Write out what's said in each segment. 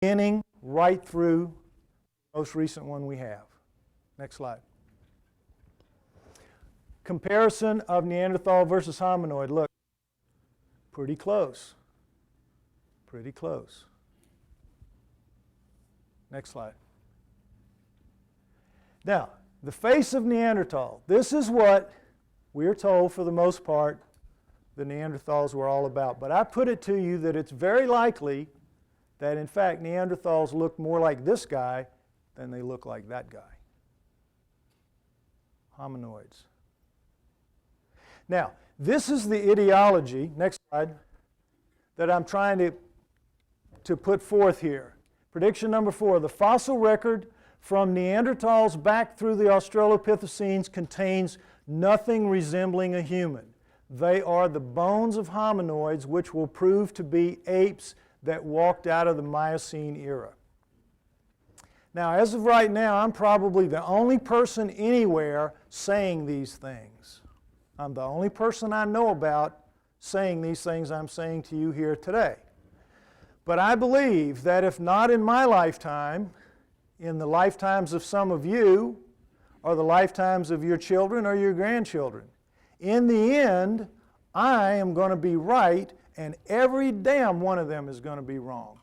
beginning right through the most recent one we have. Next slide. Comparison of Neanderthal versus hominoid. Look, pretty close. Pretty close. Next slide. Now, the face of Neanderthal. This is what we're told for the most part the Neanderthals were all about. But I put it to you that it's very likely that in fact Neanderthals look more like this guy than they look like that guy. Hominoids. Now, this is the ideology, next slide, that I'm trying to put forth here. Prediction number 4, the fossil record from Neanderthals back through the Australopithecines contains nothing resembling a human. They are the bones of hominoids which will prove to be apes that walked out of the Miocene era. Now, as of right now, I'm probably the only person anywhere saying these things. I'm the only person I know about saying these things I'm saying to you here today. But I believe that if not in my lifetime, in the lifetimes of some of you, or the lifetimes of your children or your grandchildren, in the end, I am going to be right, and every damn one of them is going to be wrong.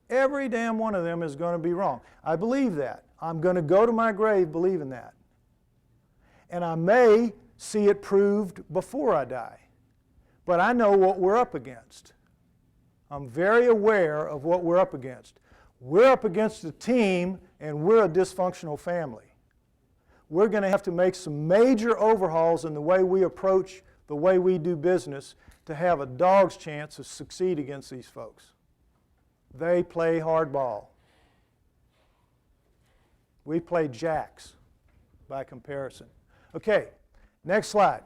Every damn one of them is going to be wrong. I believe that. I'm going to go to my grave believing that. And I may see it proved before I die. But I know what we're up against. I'm very aware of what we're up against. We're up against a team, and we're a dysfunctional family. We're going to have to make some major overhauls in the way we approach the way we do business to have a dog's chance to succeed against these folks. They play hardball. We play jacks by comparison. Okay, next slide.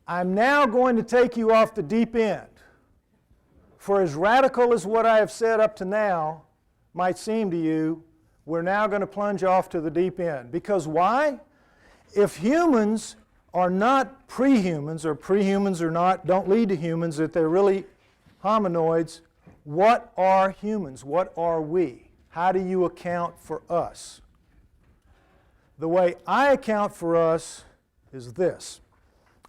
I'm now going to take you off the deep end. For as radical as what I have said up to now might seem to you, we're now going to plunge off to the deep end. Because why? If humans are not pre-humans, or pre-humans are not, don't lead to humans, that they're really hominoids, what are humans? What are we? How do you account for us? The way I account for us is this.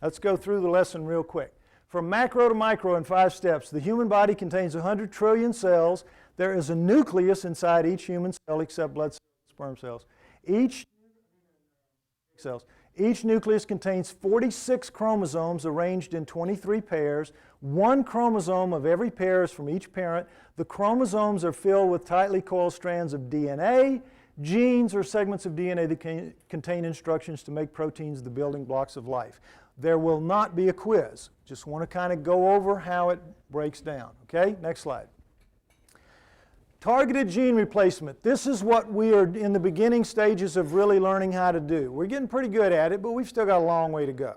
Let's go through the lesson real quick. From macro to micro in 5 steps, the human body contains 100 trillion cells. There is a nucleus inside each human cell except blood cells, sperm cells. Each nucleus contains 46 chromosomes arranged in 23 pairs. 1 chromosome of every pair is from each parent. The chromosomes are filled with tightly coiled strands of DNA. Genes are segments of DNA that contain instructions to make proteins the building blocks of life. There will not be a quiz. Just want to kind of go over how it breaks down. Okay, next slide. Targeted gene replacement. This is what we are in the beginning stages of really learning how to do. We're getting pretty good at it, but we've still got a long way to go.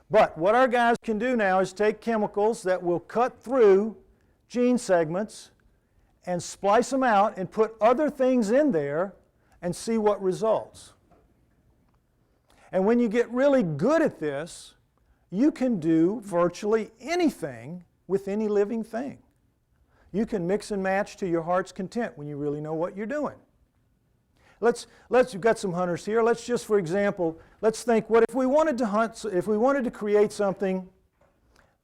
But what our guys can do now is take chemicals that will cut through gene segments and splice them out and put other things in there and see what results. And when you get really good at this, you can do virtually anything with any living thing. You can mix and match to your heart's content when you really know what you're doing. You've got some hunters here. Let's just, for example, let's think, what if we wanted to hunt, if we wanted to create something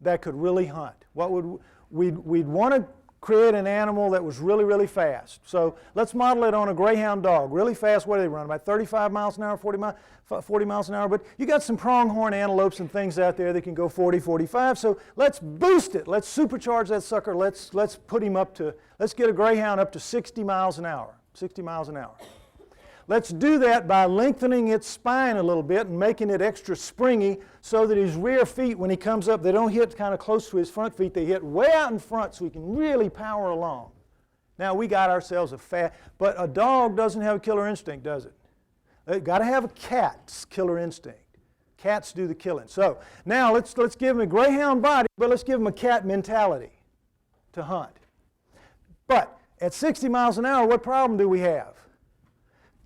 that could really hunt? What would we'd want to create an animal that was really, really fast. So let's model it on a greyhound dog. Really fast, what do they run? About 35 miles an hour, 40 miles an hour. But you got some pronghorn antelopes and things out there that can go 40, 45. So let's boost it. Let's supercharge that sucker. Let's put him up to, let's get a greyhound up to 60 miles an hour. 60 miles an hour. Let's do that by lengthening its spine a little bit and making it extra springy so that his rear feet, when he comes up, they don't hit kind of close to his front feet. They hit way out in front so he can really power along. Now, we got ourselves a fat, but a dog doesn't have a killer instinct, does it? They've got to have a cat's killer instinct. Cats do the killing. So now let's give him a greyhound body, but let's give him a cat mentality to hunt. But at 60 miles an hour, what problem do we have?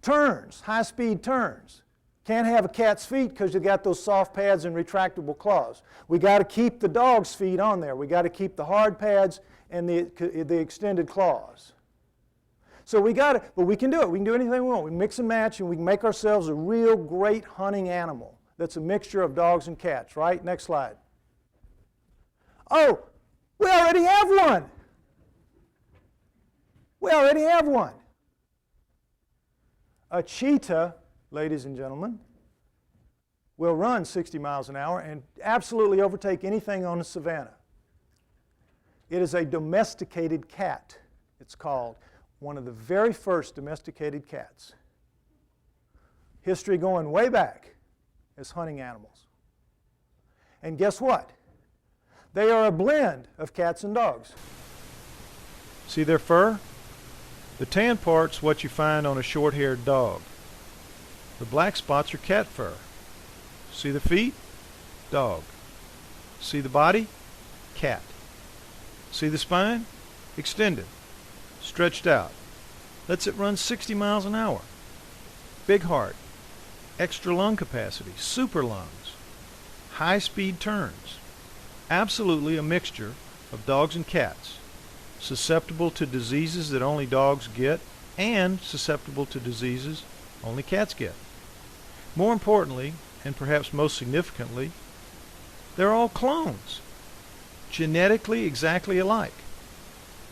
Turns, high-speed turns. Can't have a cat's feet because you've got those soft pads and retractable claws. We got to keep the dog's feet on there. We got to keep the hard pads and the extended claws. So we got to, but we can do it. We can do anything we want. We mix and match, and we can make ourselves a real great hunting animal that's a mixture of dogs and cats, right? Next slide. Oh, we already have one. We already have one. A cheetah, ladies and gentlemen, will run 60 miles an hour and absolutely overtake anything on the savannah. It is a domesticated cat, it's called. One of the very first domesticated cats. History going way back as hunting animals. And guess what? They are a blend of cats and dogs. See their fur? The tan part's what you find on a short-haired dog. The black spots are cat fur. See the feet? Dog. See the body? Cat. See the spine? Extended. Stretched out. Lets it run 60 miles an hour. Big heart. Extra lung capacity. Super lungs. High speed turns. Absolutely a mixture of dogs and cats. Susceptible to diseases that only dogs get, and susceptible to diseases only cats get. More importantly, and perhaps most significantly, they're all clones. Genetically exactly alike.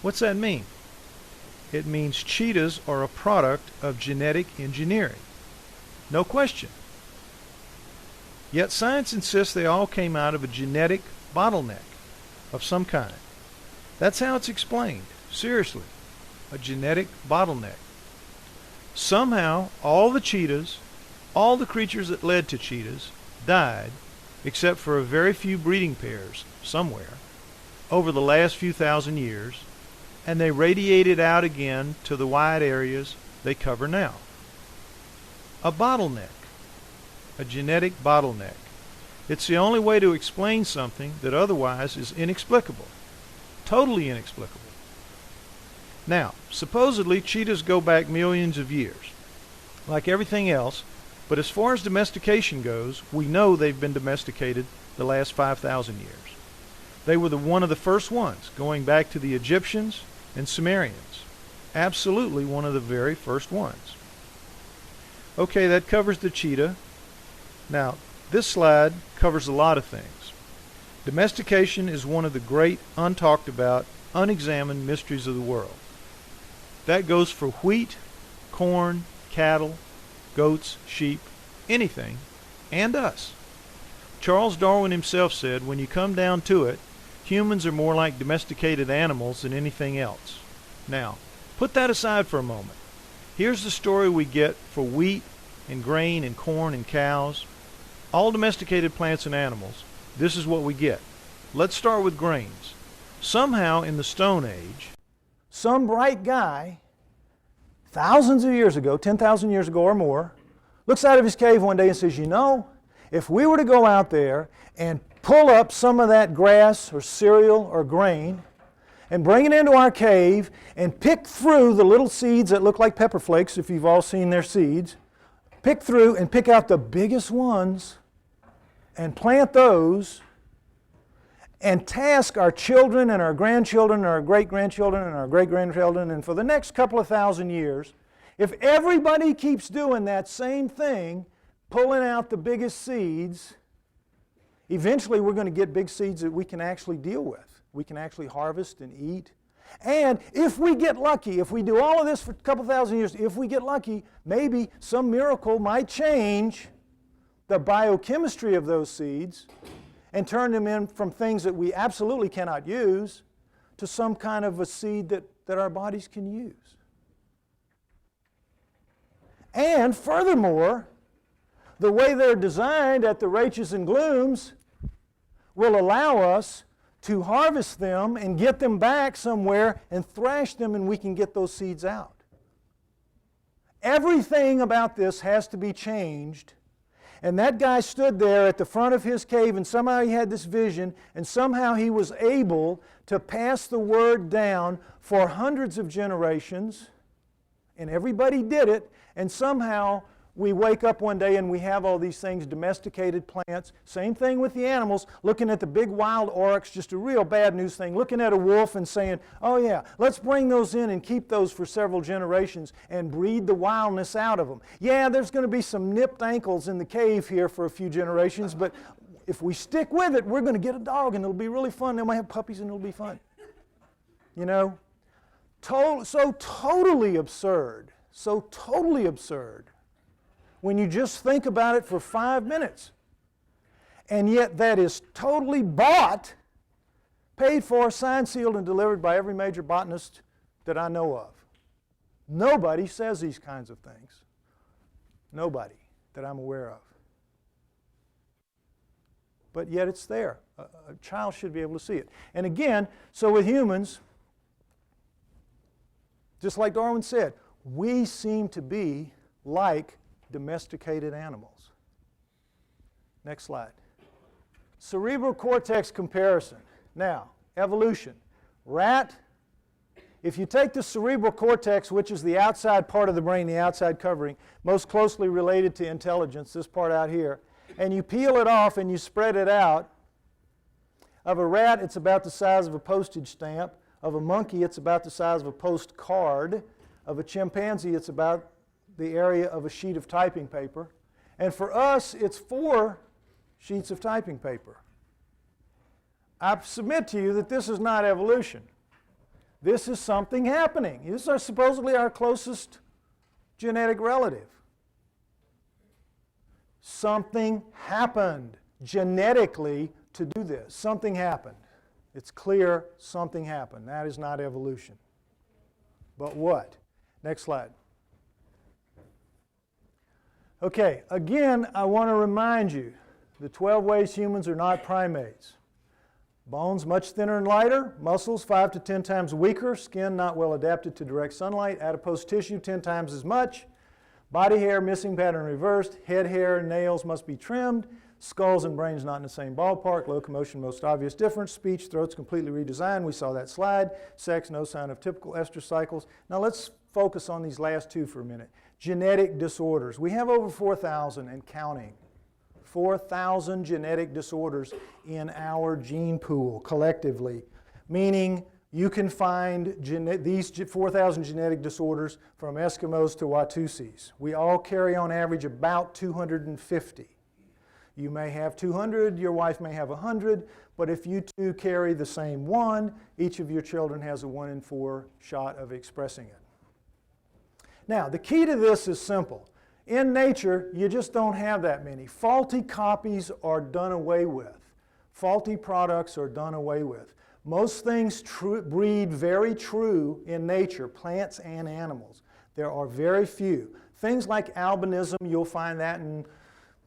What's that mean? It means cheetahs are a product of genetic engineering. No question. Yet science insists they all came out of a genetic bottleneck of some kind. That's how it's explained. Seriously. A genetic bottleneck. Somehow, all the cheetahs, all the creatures that led to cheetahs, died, except for a very few breeding pairs, somewhere, over the last few thousand years, and they radiated out again to the wide areas they cover now. A bottleneck. A genetic bottleneck. It's the only way to explain something that otherwise is inexplicable. Totally inexplicable. Now, supposedly cheetahs go back millions of years, like everything else, but as far as domestication goes, we know they've been domesticated the last 5,000 years. They were one of the first ones, going back to the Egyptians and Sumerians. Absolutely one of the very first ones. Okay, that covers the cheetah. Now, this slide covers a lot of things. Domestication is one of the great, untalked about, unexamined mysteries of the world. That goes for wheat, corn, cattle, goats, sheep, anything, and us. Charles Darwin himself said, when you come down to it, humans are more like domesticated animals than anything else. Now, put that aside for a moment. Here's the story we get for wheat and grain and corn and cows. All domesticated plants and animals, this is what we get. Let's start with grains. Somehow in the Stone Age, some bright guy, thousands of years ago, 10,000 years ago or more, looks out of his cave one day and says, you know, if we were to go out there and pull up some of that grass or cereal or grain and bring it into our cave and pick through the little seeds that look like pepper flakes, if you've all seen their seeds, pick through and pick out the biggest ones and plant those and task our children and our grandchildren and our great-grandchildren and our great-grandchildren, and for the next couple of thousand years, if everybody keeps doing that same thing, pulling out the biggest seeds, eventually we're going to get big seeds that we can actually deal with. We can actually harvest and eat. And if we get lucky, if we do all of this for a couple thousand years, if we get lucky, maybe some miracle might change the biochemistry of those seeds and turn them in from things that we absolutely cannot use to some kind of a seed that our bodies can use. And furthermore, the way they're designed at the Rachis and Glooms will allow us to harvest them and get them back somewhere and thrash them, and we can get those seeds out. Everything about this has to be changed. And that guy stood there at the front of his cave, and somehow he had this vision, and somehow he was able to pass the word down for hundreds of generations, and everybody did it, and somehow we wake up one day and we have all these things, domesticated plants. Same thing with the animals, looking at the big wild oryx, just a real bad news thing, looking at a wolf and saying, oh yeah, let's bring those in and keep those for several generations and breed the wildness out of them. Yeah, there's going to be some nipped ankles in the cave here for a few generations, but if we stick with it, we're going to get a dog and it'll be really fun. They might have puppies and it'll be fun. You know? So totally absurd. So totally absurd when you just think about it for 5 minutes. And yet that is totally bought, paid for, signed, sealed, and delivered by every major botanist that I know of. Nobody says these kinds of things. Nobody that I'm aware of. But yet it's there. A child should be able to see it. And again, so with humans, just like Darwin said, we seem to be like domesticated animals. Next slide. Cerebral cortex comparison. Now, evolution. Rat, if you take the cerebral cortex, which is the outside part of the brain, the outside covering, most closely related to intelligence, this part out here, and you peel it off and you spread it out, of a rat, it's about the size of a postage stamp. Of a monkey, it's about the size of a postcard. Of a chimpanzee, it's about the area of a sheet of typing paper. And for us, it's 4 sheets of typing paper. I submit to you that this is not evolution. This is something happening. These are supposedly our closest genetic relative. Something happened genetically to do this. Something happened. It's clear something happened. That is not evolution. But what? Next slide. Okay, again, I want to remind you, the 12 ways humans are not primates. Bones much thinner and lighter, muscles 5 to 10 times weaker, skin not well adapted to direct sunlight, adipose tissue 10 times as much, body hair missing pattern reversed, head hair, nails must be trimmed, skulls and brains not in the same ballpark, locomotion most obvious difference, speech, throats completely redesigned, we saw that slide, sex, no sign of typical estrous cycles. Now let's focus on these last 2 for a minute. Genetic disorders. We have over 4,000 and counting. 4,000 genetic disorders in our gene pool collectively, meaning you can find these 4,000 genetic disorders from Eskimos to Watusis. We all carry on average about 250. You may have 200, your wife may have 100, but if you two carry the same one, each of your children has a 1 in 4 shot of expressing it. Now, the key to this is simple. In nature, you just don't have that many. Faulty copies are done away with. Faulty products are done away with. Most things breed very true in nature, plants and animals. There are very few. Things like albinism, you'll find that in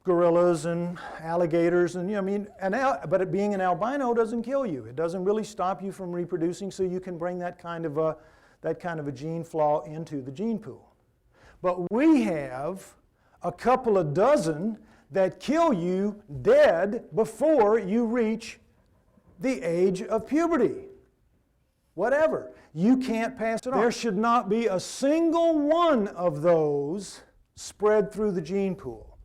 gorillas and alligators, and but being an albino doesn't kill you. It doesn't really stop you from reproducing, so you can bring that kind of a gene flaw into the gene pool. But we have a couple of dozen that kill you dead before you reach the age of puberty. Whatever. You can't pass it on. There should not be a single one of those spread through the gene pool.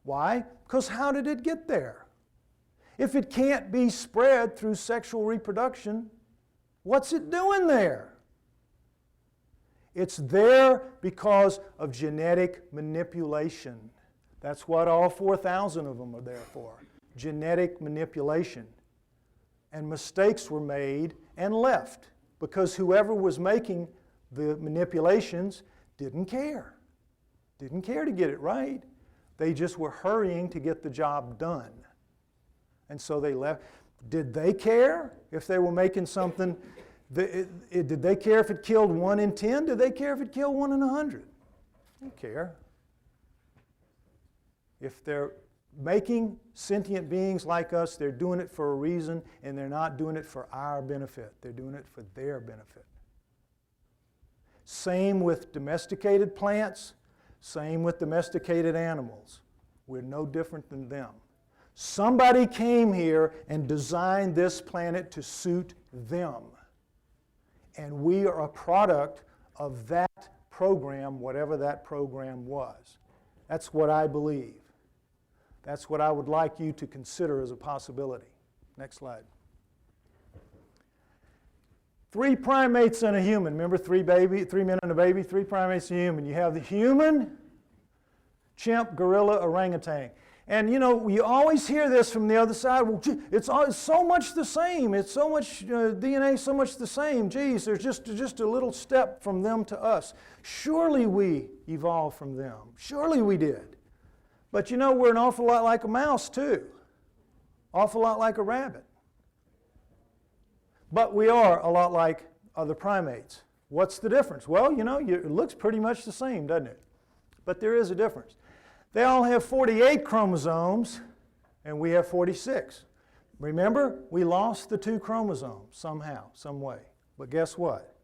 Why? Because how did it get there? If it can't be spread through sexual reproduction, what's it doing there? It's there because of genetic manipulation. That's what all 4,000 of them are there for. Genetic manipulation. And mistakes were made and left because whoever was making the manipulations didn't care. Didn't care to get it right. They just were hurrying to get the job done. And so they left. Did they care if they were making something? Did they care if it killed 1 in 10? Did they care if it killed 1 in 100? They didn't care. If they're making sentient beings like us, they're doing it for a reason, and they're not doing it for our benefit. They're doing it for their benefit. Same with domesticated plants, same with domesticated animals. We're no different than them. Somebody came here and designed this planet to suit them. And we are a product of that program, whatever that program was. That's what I believe. That's what I would like you to consider as a possibility. Next slide. 3 primates and a human. Remember 3 men and a baby, 3 primates and a human. You have the human, chimp, gorilla, orangutan. And you know, you always hear this from the other side. Well, gee, it's so much the same. It's so much DNA, so much the same. Geez, there's just a little step from them to us. Surely we evolved from them. Surely we did. But you know, we're an awful lot like a mouse too. Awful lot like a rabbit. But we are a lot like other primates. What's the difference? Well, you know, it looks pretty much the same, doesn't it? But there is a difference. They all have 48 chromosomes, and we have 46. Remember, we lost the 2 chromosomes somehow, some way. But guess what?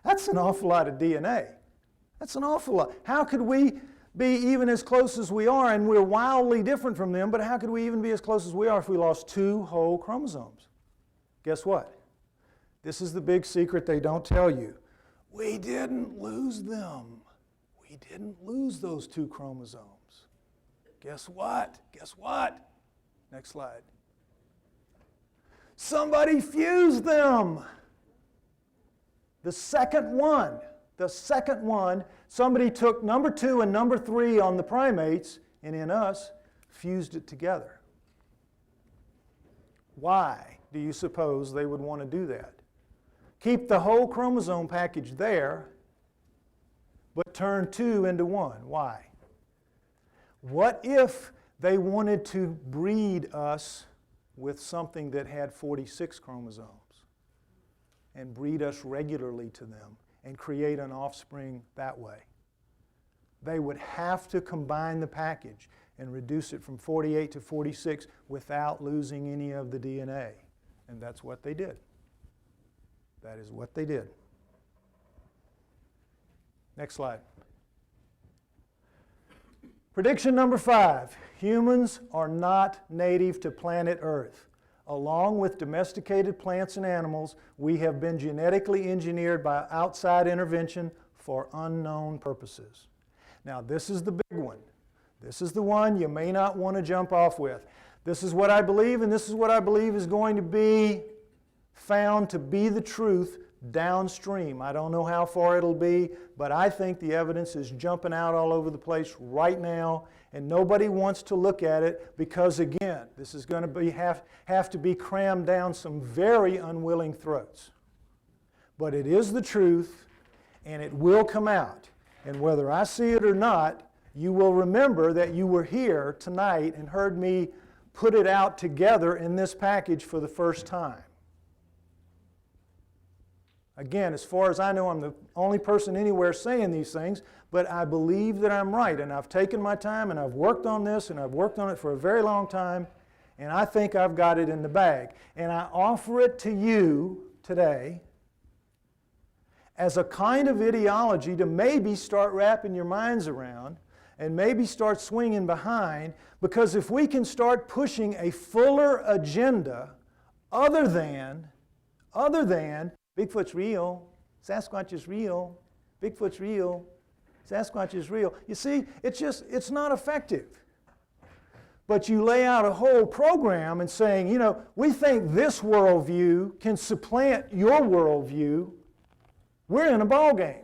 That's an awful lot of DNA. That's an awful lot. How could we be even as close as we are, and we're wildly different from them, but how could we even be as close as we are if we lost 2 whole chromosomes? Guess what? This is the big secret they don't tell you. We didn't lose them. We didn't lose those 2 chromosomes. Guess what? Guess what? Next slide. Somebody fused them. The second one, somebody took number 2 and number 3 on the primates, and in us, fused it together. Why do you suppose they would want to do that? Keep the whole chromosome package there, but turn 2 into 1. Why? What if they wanted to breed us with something that had 46 chromosomes and breed us regularly to them and create an offspring that way? They would have to combine the package and reduce it from 48 to 46 without losing any of the DNA. And that's what they did. That is what they did. Next slide. Prediction number 5. Humans are not native to planet Earth. Along with domesticated plants and animals, we have been genetically engineered by outside intervention for unknown purposes. Now, this is the big one. This is the one you may not want to jump off with. This is what I believe, and this is what I believe is going to be found to be the truth downstream. I don't know how far it'll be, but I think the evidence is jumping out all over the place right now, and nobody wants to look at it because, again, this is going to have to be crammed down some very unwilling throats. But it is the truth, and it will come out. And whether I see it or not, you will remember that you were here tonight and heard me put it out together in this package for the first time. Again, as far as I know, I'm the only person anywhere saying these things, but I believe that I'm right, and I've taken my time, and I've worked on this, and I've worked on it for a very long time, and I think I've got it in the bag. And I offer it to you today as a kind of ideology to maybe start wrapping your minds around and maybe start swinging behind, because if we can start pushing a fuller agenda other than Bigfoot's real, Sasquatch is real, Bigfoot's real, Sasquatch is real. You see, it's not effective. But you lay out a whole program and saying, you know, we think this worldview can supplant your worldview. We're in a ball game.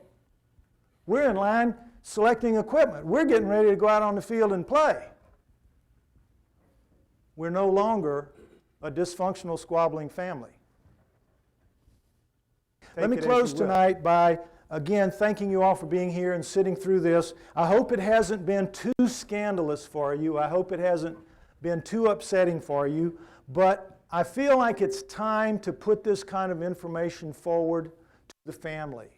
We're in line selecting equipment. We're getting ready to go out on the field and play. We're no longer a dysfunctional, squabbling family. Let me close tonight by, again, thanking you all for being here and sitting through this. I hope it hasn't been too scandalous for you. I hope it hasn't been too upsetting for you. But I feel like it's time to put this kind of information forward to the family.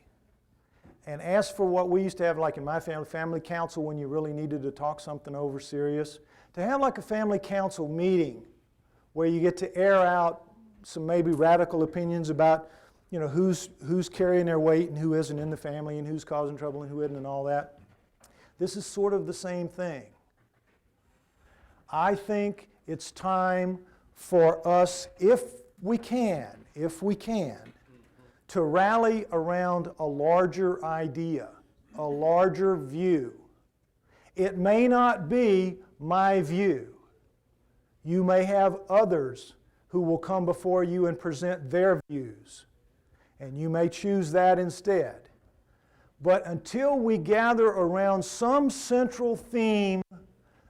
And ask for what we used to have, like in my family council, when you really needed to talk something over serious. To have like a family council meeting where you get to air out some maybe radical opinions about, you know, who's carrying their weight and who isn't in the family and who's causing trouble and who isn't and all that. This is sort of the same thing. I think it's time for us, if we can, to rally around a larger idea, a larger view. It may not be my view. You may have others who will come before you and present their views, and you may choose that instead. But until we gather around some central theme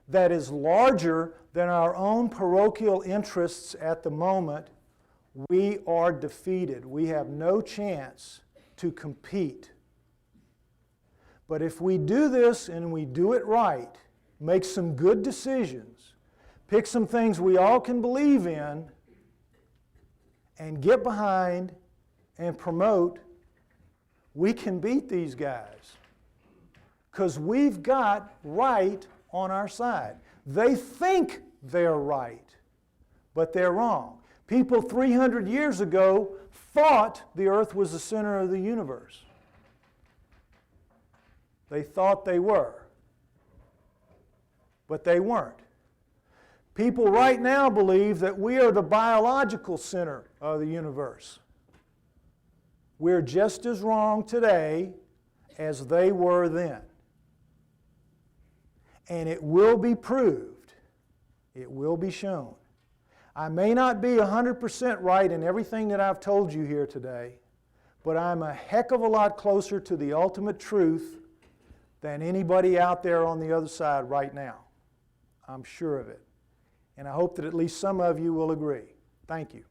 that is larger than our own parochial interests at the moment, we are defeated. We have no chance to compete. But if we do this and we do it right, make some good decisions, pick some things we all can believe in, and get behind and promote, we can beat these guys. Because we've got right on our side. They think they're right, but they're wrong. People 300 years ago thought the earth was the center of the universe. They thought they were, but they weren't. People right now believe that we are the biological center of the universe. We're just as wrong today as they were then. And it will be proved. It will be shown. I may not be 100% right in everything that I've told you here today, but I'm a heck of a lot closer to the ultimate truth than anybody out there on the other side right now. I'm sure of it. And I hope that at least some of you will agree. Thank you.